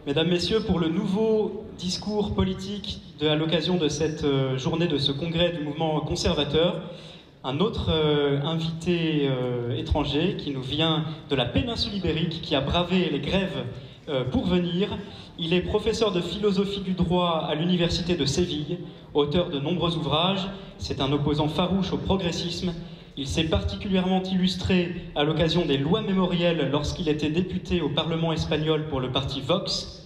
Mesdames, Messieurs, pour le nouveau discours politique à l'occasion de cette journée, de ce congrès du mouvement conservateur, un autre invité étranger qui nous vient de la péninsule ibérique, qui a bravé les grèves pour venir. Il est professeur de philosophie du droit à l'université de Séville, auteur de nombreux ouvrages. C'est un opposant farouche au progressisme. Il s'est particulièrement illustré à l'occasion des lois mémorielles lorsqu'il était député au Parlement espagnol pour le parti Vox.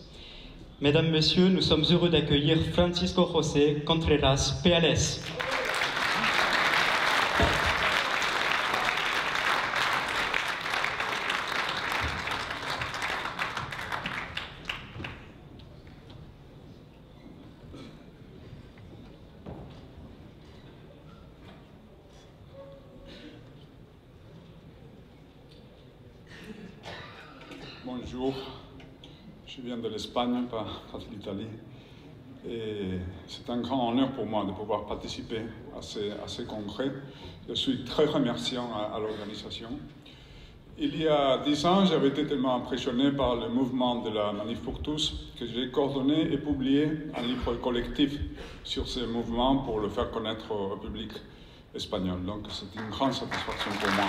Mesdames, Messieurs, nous sommes heureux d'accueillir Francisco José Contreras Peales. Bonjour, je viens de l'Espagne, pas de l'Italie, et c'est un grand honneur pour moi de pouvoir participer à ces congrès. Je suis très remerciant à l'organisation. Il y a 10 ans, j'avais été tellement impressionné par le mouvement de la Manif pour tous que j'ai coordonné et publié un livre collectif sur ce mouvement pour le faire connaître au public espagnol. Donc c'est une grande satisfaction pour moi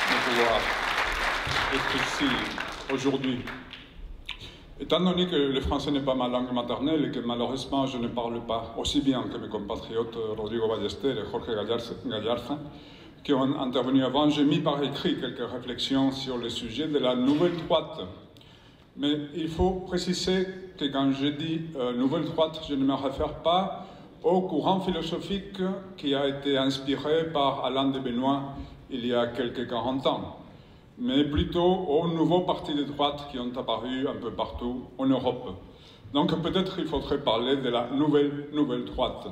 de pouvoir être ici aujourd'hui. Étant donné que le français n'est pas ma langue maternelle et que malheureusement je ne parle pas aussi bien que mes compatriotes Rodrigo Ballester et Jorge Gallarza, qui ont intervenu avant, j'ai mis par écrit quelques réflexions sur le sujet de la nouvelle droite. Mais il faut préciser que quand je dis nouvelle droite, je ne me réfère pas au courant philosophique qui a été inspiré par Alain de Benoît il y a quelques 40 ans, mais plutôt aux nouveaux partis de droite qui ont apparu un peu partout en Europe. Donc peut-être il faudrait parler de la nouvelle droite.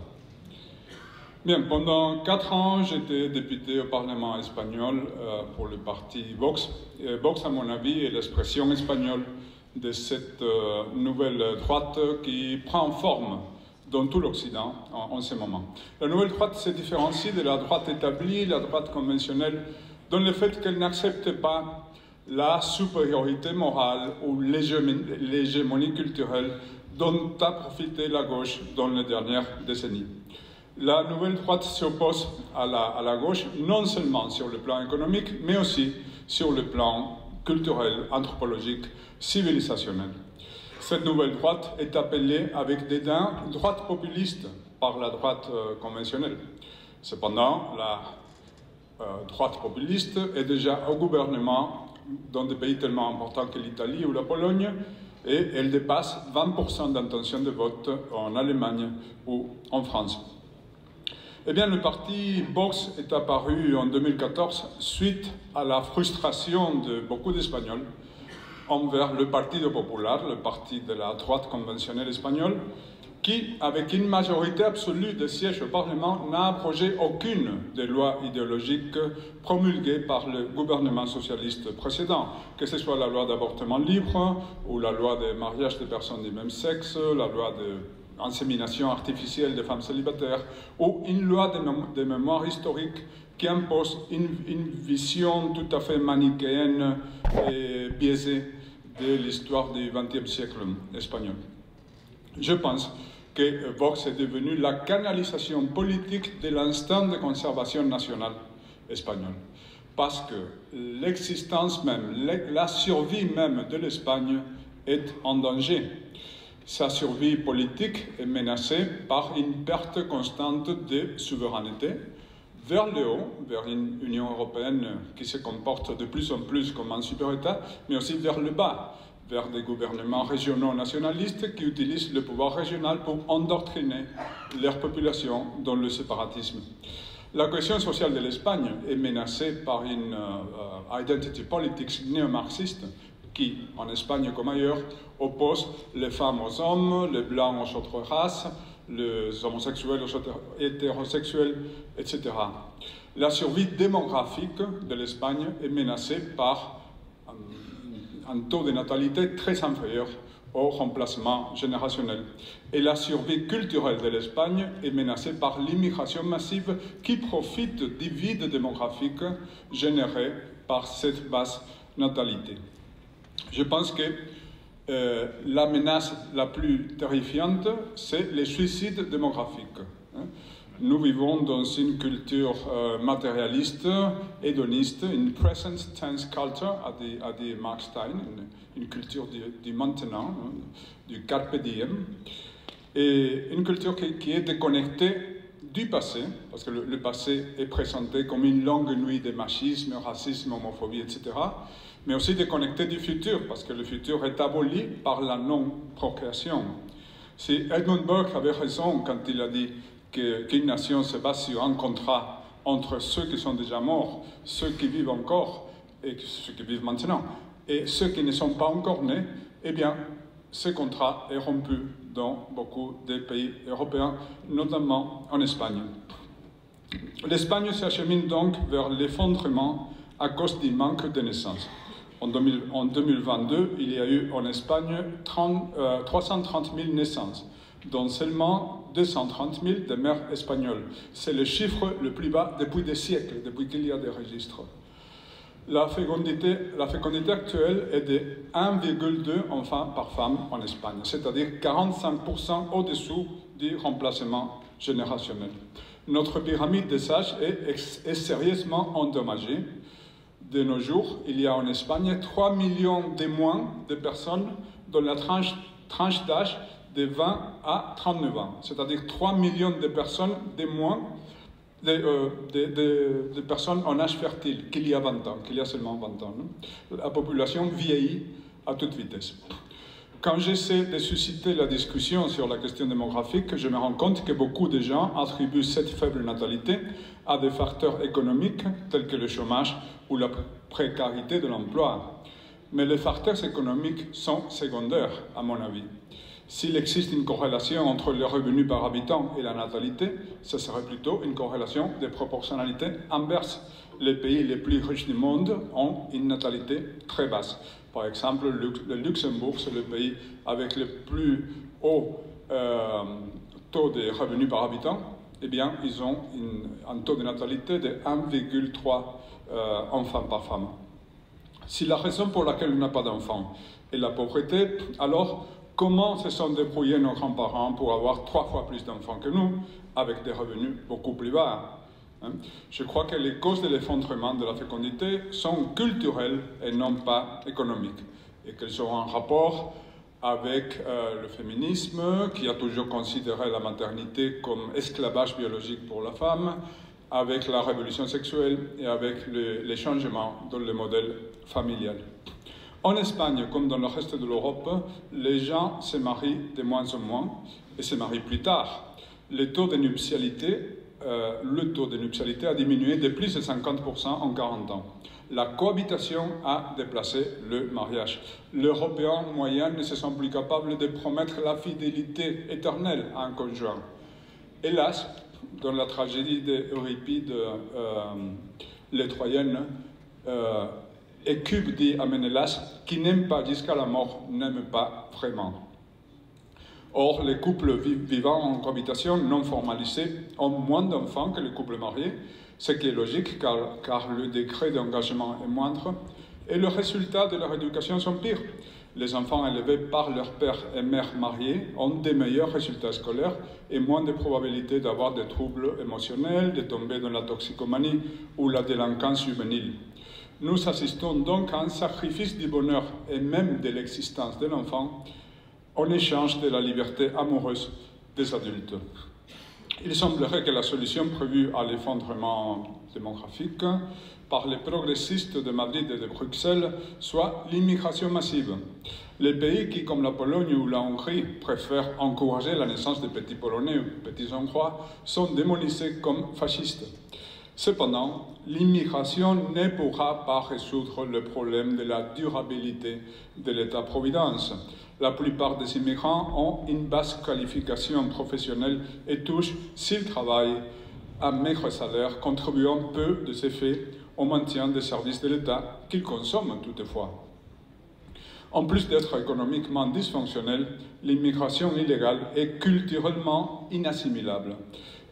Bien, pendant 4 ans, j'étais député au Parlement espagnol pour le parti Vox. Et Vox, à mon avis, est l'expression espagnole de cette nouvelle droite qui prend forme dans tout l'Occident en ce moment. La nouvelle droite se différencie de la droite établie, la droite conventionnelle, dans le fait qu'elle n'accepte pas la supériorité morale ou l'hégémonie culturelle dont a profité la gauche dans les dernières décennies. La nouvelle droite s'oppose à la gauche, non seulement sur le plan économique, mais aussi sur le plan culturel, anthropologique, civilisationnel. Cette nouvelle droite est appelée avec dédain droite populiste par la droite conventionnelle. Cependant, la droite populiste est déjà au gouvernement dans des pays tellement importants que l'Italie ou la Pologne, et elle dépasse 20% d'intention de vote en Allemagne ou en France. Eh bien, le parti Vox est apparu en 2014 suite à la frustration de beaucoup d'Espagnols envers le Partido Popular, le parti de la droite conventionnelle espagnole, qui, avec une majorité absolue de sièges au Parlement, n'a abrogé aucune des lois idéologiques promulguées par le gouvernement socialiste précédent, que ce soit la loi d'avortement libre, ou la loi de mariage de personnes du même sexe, la loi d'insémination artificielle des femmes célibataires, ou une loi de mémoire historique qui impose une vision tout à fait manichéenne et biaisée de l'histoire du XXe siècle espagnol. Je pense que Vox est devenu la canalisation politique de l'instinct de conservation nationale espagnole. Parce que l'existence même, la survie même de l'Espagne est en danger. Sa survie politique est menacée par une perte constante de souveraineté vers le haut, vers une Union européenne qui se comporte de plus en plus comme un super-État, mais aussi vers le bas, vers des gouvernements régionaux nationalistes qui utilisent le pouvoir régional pour endoctriner leur population dans le séparatisme. La cohésion sociale de l'Espagne est menacée par une identity politics néo-marxiste qui, en Espagne comme ailleurs, oppose les femmes aux hommes, les blancs aux autres races, les homosexuels aux hétérosexuels, etc. La survie démographique de l'Espagne est menacée par un taux de natalité très inférieur au remplacement générationnel. Et la survie culturelle de l'Espagne est menacée par l'immigration massive qui profite du vide démographique généré par cette basse natalité. Je pense que la menace la plus terrifiante, c'est les suicides démographiques. Nous vivons dans une culture matérialiste, hédoniste, une present tense culture, a dit Mark Stein, une culture du maintenant, du carpe diem, et une culture qui est déconnectée du passé, parce que le passé est présenté comme une longue nuit de machisme, racisme, homophobie, etc., mais aussi déconnectée du futur, parce que le futur est aboli par la non-procréation. Si Edmund Burke avait raison quand il a dit qu'une nation se base sur un contrat entre ceux qui sont déjà morts, ceux qui vivent encore, et ceux qui vivent maintenant, et ceux qui ne sont pas encore nés, eh bien, ce contrat est rompu dans beaucoup de pays européens, notamment en Espagne. L'Espagne s'achemine donc vers l'effondrement à cause du manque de naissances. En 2022, il y a eu en Espagne 330 000 naissances, dont seulement 230 000 de mères espagnoles. C'est le chiffre le plus bas depuis des siècles, depuis qu'il y a des registres. La fécondité actuelle est de 1,2 enfants par femme en Espagne, c'est-à-dire 45% au-dessous du remplacement générationnel. Notre pyramide des âges est sérieusement endommagée. De nos jours, il y a en Espagne 3 millions de moins de personnes dans la tranche d'âge de 20 à 39 ans, c'est-à-dire 3 millions de personnes de moins de personnes en âge fertile qu'il y a 20 ans, qu'il y a seulement 20 ans. La population vieillit à toute vitesse. Quand j'essaie de susciter la discussion sur la question démographique, je me rends compte que beaucoup de gens attribuent cette faible natalité à des facteurs économiques tels que le chômage ou la précarité de l'emploi. Mais les facteurs économiques sont secondaires, à mon avis. S'il existe une corrélation entre le revenu par habitant et la natalité, ce serait plutôt une corrélation de proportionnalité inverse. Les pays les plus riches du monde ont une natalité très basse. Par exemple, le Luxembourg, c'est le pays avec le plus haut taux de revenus par habitant. Eh bien, ils ont un taux de natalité de 1,3 enfants par femme. Si la raison pour laquelle on n'a pas d'enfants est la pauvreté, alors comment se sont débrouillés nos grands-parents pour avoir 3 fois plus d'enfants que nous, avec des revenus beaucoup plus bas? Je crois que les causes de l'effondrement de la fécondité sont culturelles et non pas économiques, et qu'elles ont un rapport avec le féminisme, qui a toujours considéré la maternité comme esclavage biologique pour la femme, avec la révolution sexuelle et avec les changements dans le modèle familial. En Espagne, comme dans le reste de l'Europe, les gens se marient de moins en moins et se marient plus tard. Le taux de nuptialité a diminué de plus de 50% en 40 ans. La cohabitation a déplacé le mariage. L'Européen moyen ne se sent plus capable de promettre la fidélité éternelle à un conjoint. Hélas, dans la tragédie d'Euripide, les Troyennes, Écupe dit à Ménélas, qui n'aime pas jusqu'à la mort, n'aime pas vraiment. Or, les couples vivant en cohabitation non formalisée ont moins d'enfants que les couples mariés, ce qui est logique car le degré d'engagement est moindre et les résultats de leur éducation sont pires. Les enfants élevés par leur père et mère mariés ont des meilleurs résultats scolaires et moins de probabilités d'avoir des troubles émotionnels, de tomber dans la toxicomanie ou la délinquance juvénile. Nous assistons donc à un sacrifice du bonheur et même de l'existence de l'enfant en échange de la liberté amoureuse des adultes. Il semblerait que la solution prévue à l'effondrement démographique par les progressistes de Madrid et de Bruxelles soit l'immigration massive. Les pays qui, comme la Pologne ou la Hongrie, préfèrent encourager la naissance de petits Polonais ou petits Hongrois sont démonisés comme fascistes. Cependant, l'immigration ne pourra pas résoudre le problème de la durabilité de l'État-providence. La plupart des immigrants ont une basse qualification professionnelle et touchent, s'ils travaillent, un maigre salaire, contribuant peu de ces faits au maintien des services de l'État qu'ils consomment toutefois. En plus d'être économiquement dysfonctionnelle, l'immigration illégale est culturellement inassimilable.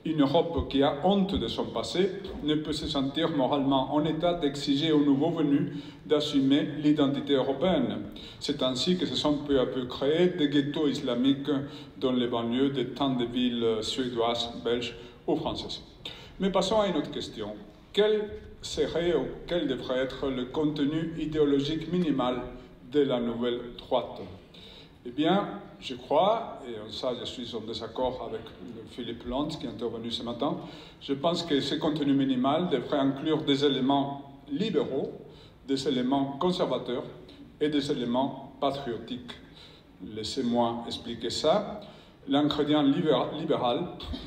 Une Europe qui a honte de son passé ne peut se sentir moralement en état d'exiger aux nouveaux venus d'assumer l'identité européenne. C'est ainsi que se sont peu à peu créés des ghettos islamiques dans les banlieues de tant de villes suédoises, belges ou françaises. Mais passons à une autre question. Quel serait ou quel devrait être le contenu idéologique minimal de la nouvelle droite? Eh bien, je crois, et en ça je suis en désaccord avec Philippe Lantz qui est intervenu ce matin, je pense que ce contenu minimal devrait inclure des éléments libéraux, des éléments conservateurs et des éléments patriotiques. Laissez-moi expliquer ça. L'ingrédient libéral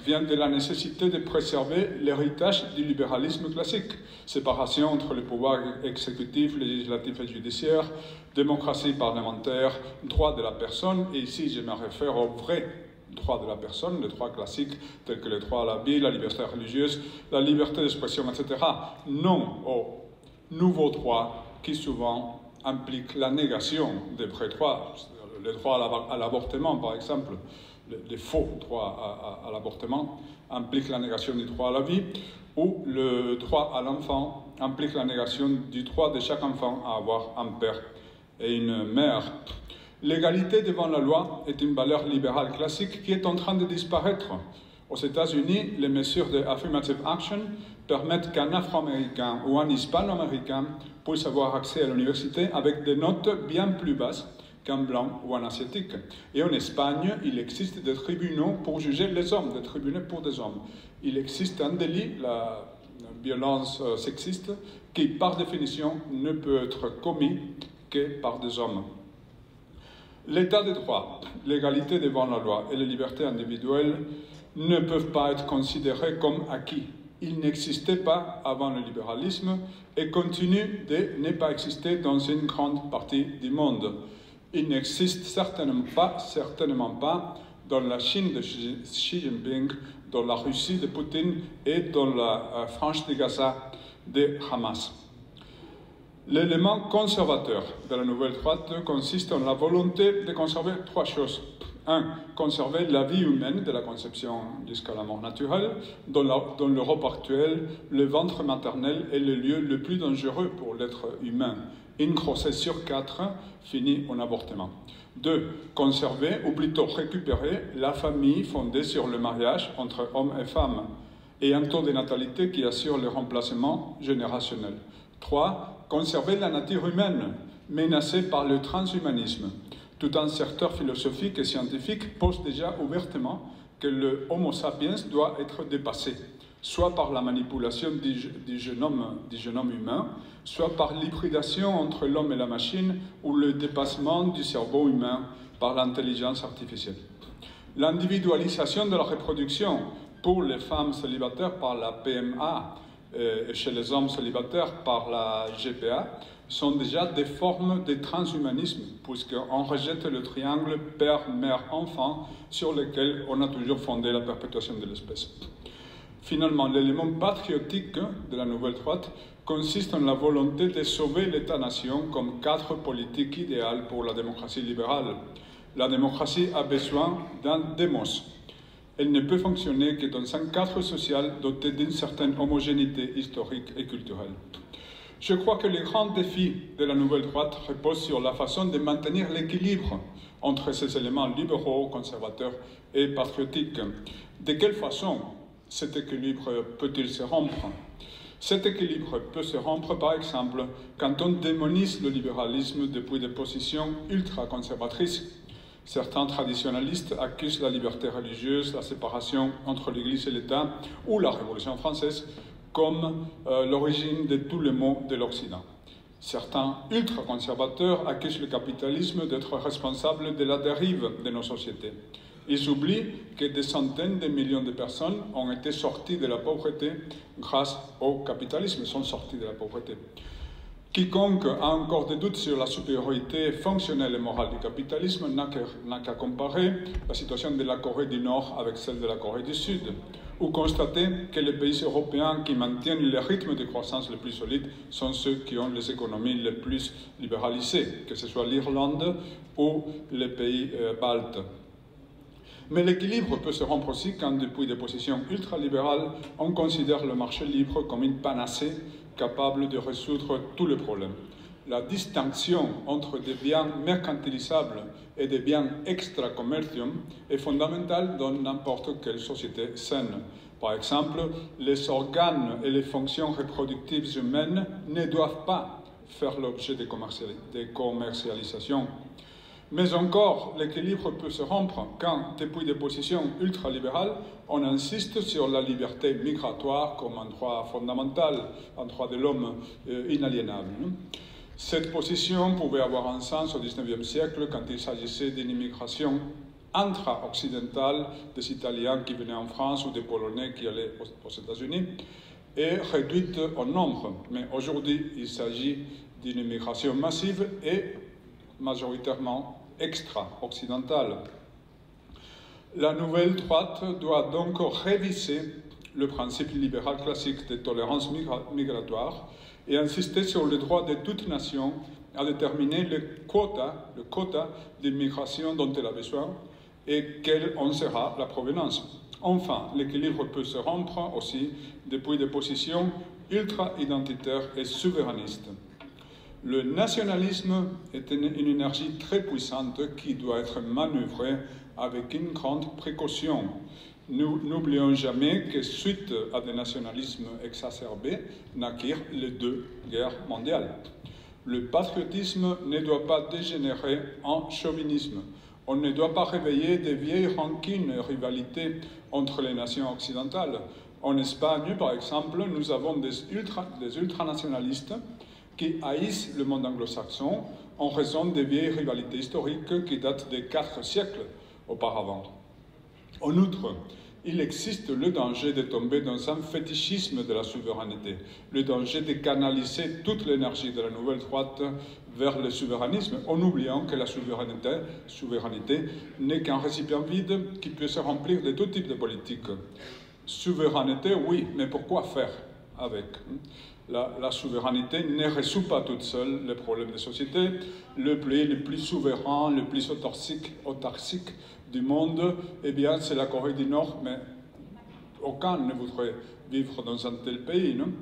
vient de la nécessité de préserver l'héritage du libéralisme classique. Séparation entre le pouvoir exécutif, législatif et judiciaire, démocratie parlementaire, droit de la personne, et ici je me réfère aux vrais droits de la personne, les droits classiques tels que le droit à la vie, la liberté religieuse, la liberté d'expression, etc. Non aux nouveaux droits qui souvent impliquent la négation des vrais droits, le droit à l'avortement par exemple. Les faux droits à l'avortement impliquent la négation du droit à la vie, ou le droit à l'enfant implique la négation du droit de chaque enfant à avoir un père et une mère. L'égalité devant la loi est une valeur libérale classique qui est en train de disparaître. Aux États-Unis, les mesures de affirmative action permettent qu'un Afro-Américain ou un Hispano-Américain puisse avoir accès à l'université avec des notes bien plus basses qu'un blanc ou un asiatique. Et en Espagne, il existe des tribunaux pour juger les hommes, des tribunaux pour des hommes. Il existe un délit, la violence sexiste, qui par définition ne peut être commis que par des hommes. L'état de droit, l'égalité devant la loi et les libertés individuelles ne peuvent pas être considérés comme acquis. Ils n'existaient pas avant le libéralisme et continuent de ne pas exister dans une grande partie du monde. Il n'existe certainement pas dans la Chine de Xi Jinping, dans la Russie de Poutine et dans la frange de Gaza de Hamas. L'élément conservateur de la nouvelle droite consiste en la volonté de conserver trois choses. 1. Conserver la vie humaine de la conception jusqu'à la mort naturelle. Dans l'Europe actuelle, le ventre maternel est le lieu le plus dangereux pour l'être humain. Une grossesse sur 4 finit en avortement. 2. Conserver, ou plutôt récupérer, la famille fondée sur le mariage entre hommes et femmes et un taux de natalité qui assure le remplacement générationnel. 3. Conserver la nature humaine, menacée par le transhumanisme. Tout un secteur philosophique et scientifique pose déjà ouvertement que le Homo sapiens doit être dépassé, soit par la manipulation du génome humain, soit par l'hybridation entre l'homme et la machine ou le dépassement du cerveau humain par l'intelligence artificielle. L'individualisation de la reproduction pour les femmes célibataires par la PMA et chez les hommes célibataires par la GPA sont déjà des formes de transhumanisme, puisqu'on rejette le triangle père, mère, enfant sur lequel on a toujours fondé la perpétuation de l'espèce. Finalement, l'élément patriotique de la nouvelle droite consiste en la volonté de sauver l'État-nation comme cadre politique idéal pour la démocratie libérale. La démocratie a besoin d'un démos. Elle ne peut fonctionner que dans un cadre social doté d'une certaine homogénéité historique et culturelle. Je crois que le grand défi de la nouvelle droite repose sur la façon de maintenir l'équilibre entre ces éléments libéraux, conservateurs et patriotiques. De quelle façon cet équilibre peut-il se rompre? Cet équilibre peut se rompre, par exemple, quand on démonise le libéralisme depuis des positions ultra-conservatrices. Certains traditionalistes accusent la liberté religieuse, la séparation entre l'Église et l'État ou la Révolution française comme l'origine de tous les maux de l'Occident. Certains ultra-conservateurs accusent le capitalisme d'être responsable de la dérive de nos sociétés. Ils oublient que des centaines de millions de personnes ont été sorties de la pauvreté grâce au capitalisme, sont sorties de la pauvreté. Quiconque a encore des doutes sur la supériorité fonctionnelle et morale du capitalisme n'a qu'à comparer la situation de la Corée du Nord avec celle de la Corée du Sud, ou constater que les pays européens qui maintiennent le rythme de croissance le plus solide sont ceux qui ont les économies les plus libéralisées, que ce soit l'Irlande ou les pays baltes. Mais l'équilibre peut se rompre aussi quand, depuis des positions ultralibérales, on considère le marché libre comme une panacée capable de résoudre tous les problèmes. La distinction entre des biens mercantilisables et des biens extra-commercium est fondamentale dans n'importe quelle société saine. Par exemple, les organes et les fonctions reproductives humaines ne doivent pas faire l'objet de commercialisation. Mais encore, l'équilibre peut se rompre quand, depuis des positions ultralibérales, on insiste sur la liberté migratoire comme un droit fondamental, un droit de l'homme inaliénable. Cette position pouvait avoir un sens au XIXe siècle quand il s'agissait d'une immigration intra-occidentale des Italiens qui venaient en France ou des Polonais qui allaient aux États-Unis, et réduite en nombre. Mais aujourd'hui, il s'agit d'une immigration massive et majoritairement extra-occidentale. La nouvelle droite doit donc réviser le principe libéral classique de tolérance migratoire et insister sur le droit de toute nation à déterminer le quota d'immigration dont elle a besoin et quelle en sera la provenance. Enfin, l'équilibre peut se rompre aussi depuis des positions ultra-identitaires et souverainistes. Le nationalisme est une énergie très puissante qui doit être manœuvrée avec une grande précaution. Nous n'oublions jamais que suite à des nationalismes exacerbés naquirent les deux guerres mondiales. Le patriotisme ne doit pas dégénérer en chauvinisme. On ne doit pas réveiller des vieilles rancines et rivalités entre les nations occidentales. En Espagne, par exemple, nous avons des ultranationalistes qui haïssent le monde anglo-saxon en raison des vieilles rivalités historiques qui datent de 4 siècles auparavant. En outre, il existe le danger de tomber dans un fétichisme de la souveraineté, le danger de canaliser toute l'énergie de la nouvelle droite vers le souverainisme, en oubliant que la souveraineté n'est qu'un récipient vide qui peut se remplir de tout type de politique. Souveraineté, oui, mais pourquoi faire avec ? La souveraineté ne résout pas toute seule les problèmes de société. Le pays le plus souverain, le plus autarcique du monde, eh bien, c'est la Corée du Nord, mais aucun ne voudrait vivre dans un tel pays, non ?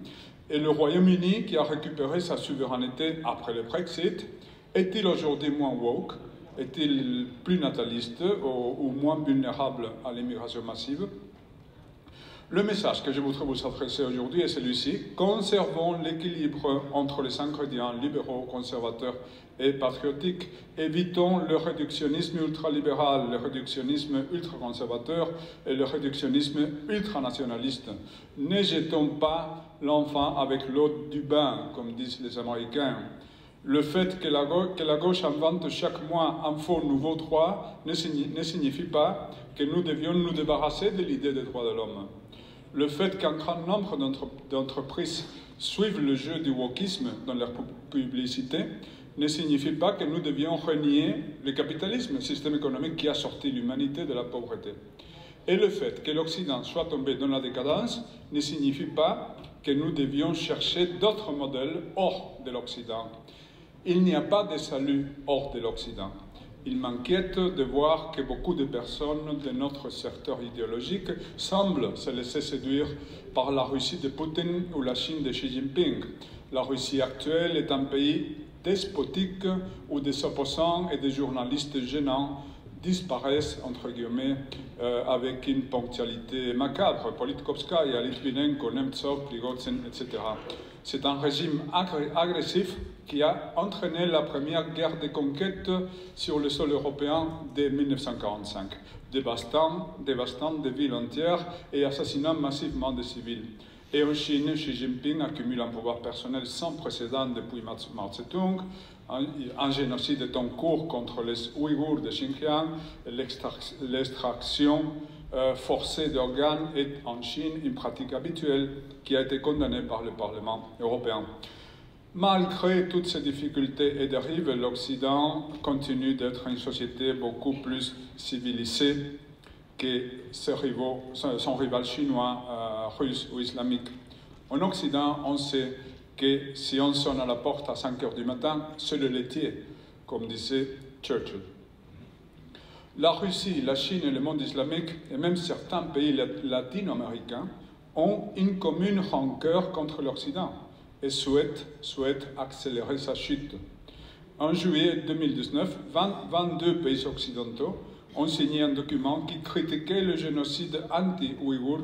Et le Royaume-Uni, qui a récupéré sa souveraineté après le Brexit, est-il aujourd'hui moins woke? Est-il plus nataliste ou moins vulnérable à l'immigration massive? Le message que je voudrais vous adresser aujourd'hui est celui-ci. Conservons l'équilibre entre les ingrédients libéraux, conservateurs et patriotiques. Évitons le réductionnisme ultralibéral, le réductionnisme ultraconservateur et le réductionnisme ultranationaliste. Ne jetons pas l'enfant avec l'eau du bain, comme disent les Américains. Le fait que la gauche invente chaque mois un faux nouveau droit ne signifie pas que nous devions nous débarrasser de l'idée des droits de l'homme. Le fait qu'un grand nombre d'entreprises suivent le jeu du wokisme dans leur publicité ne signifie pas que nous devions renier le capitalisme, le système économique qui a sorti l'humanité de la pauvreté. Et le fait que l'Occident soit tombé dans la décadence ne signifie pas que nous devions chercher d'autres modèles hors de l'Occident. Il n'y a pas de salut hors de l'Occident. Il m'inquiète de voir que beaucoup de personnes de notre secteur idéologique semblent se laisser séduire par la Russie de Poutine ou la Chine de Xi Jinping. La Russie actuelle est un pays despotique où des opposants et des journalistes gênants disparaissent, entre guillemets, avec une ponctualité macabre. Politkovskaya, Litvinenko, Nemtsov, Prigozhin, etc. C'est un régime agressif qui a entraîné la première guerre de conquête sur le sol européen dès 1945, dévastant des villes entières et assassinant massivement des civils. Et en Chine, Xi Jinping accumule un pouvoir personnel sans précédent depuis Mao Tse-tung. Un génocide est en cours contre les Ouïghours de Xinjiang. L'extraction forcée d'organes est en Chine une pratique habituelle qui a été condamnée par le Parlement européen. Malgré toutes ces difficultés et dérives, l'Occident continue d'être une société beaucoup plus civilisée que son rival chinois, russe ou islamique. En Occident, on sait que si on sonne à la porte à 5 heures du matin, c'est le laitier, comme disait Churchill. La Russie, la Chine et le monde islamique, et même certains pays latino-américains, ont une commune rancœur contre l'Occident et souhaitent accélérer sa chute. En juillet 2019, 22 pays occidentaux ont signé un document qui critiquait le génocide anti-ouïghour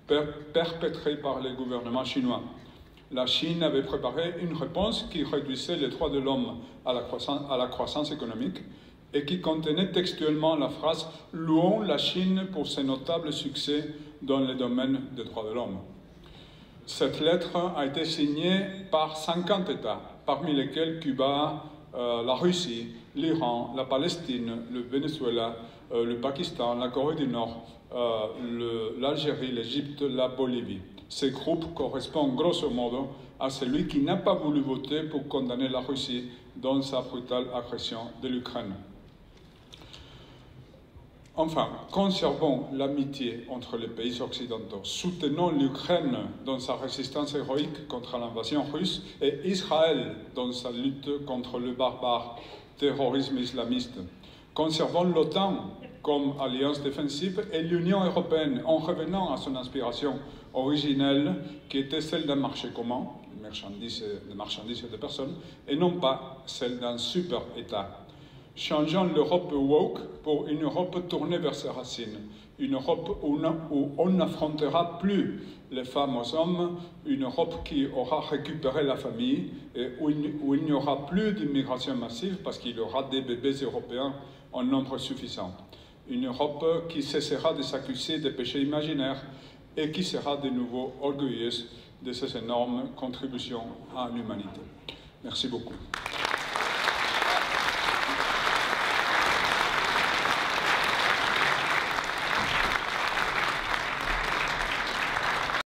perpétré par le gouvernement chinois. La Chine avait préparé une réponse qui réduisait les droits de l'homme à la croissance économique et qui contenait textuellement la phrase « Louons la Chine pour ses notables succès dans le domaine des droits de l'homme ». Cette lettre a été signée par 50 États, parmi lesquels Cuba, la Russie, l'Iran, la Palestine, le Venezuela, le Pakistan, la Corée du Nord, l'Algérie, l'Égypte, la Bolivie. Ces groupes correspondent grosso modo à celui qui n'a pas voulu voter pour condamner la Russie dans sa brutale agression de l'Ukraine. Enfin, conservons l'amitié entre les pays occidentaux, soutenons l'Ukraine dans sa résistance héroïque contre l'invasion russe et Israël dans sa lutte contre le barbare terrorisme islamiste. Conservons l'OTAN comme alliance défensive et l'Union européenne en revenant à son inspiration originelle qui était celle d'un marché commun, de marchandises et de personnes, et non pas celle d'un super-État. Changeons l'Europe woke pour une Europe tournée vers ses racines, une Europe où on n'affrontera plus les femmes aux hommes, une Europe qui aura récupéré la famille et où il n'y aura plus d'immigration massive parce qu'il y aura des bébés européens en nombre suffisant. Une Europe qui cessera de s'accuser des péchés imaginaires et qui sera de nouveau orgueilleuse de ses énormes contributions à l'humanité. Merci beaucoup.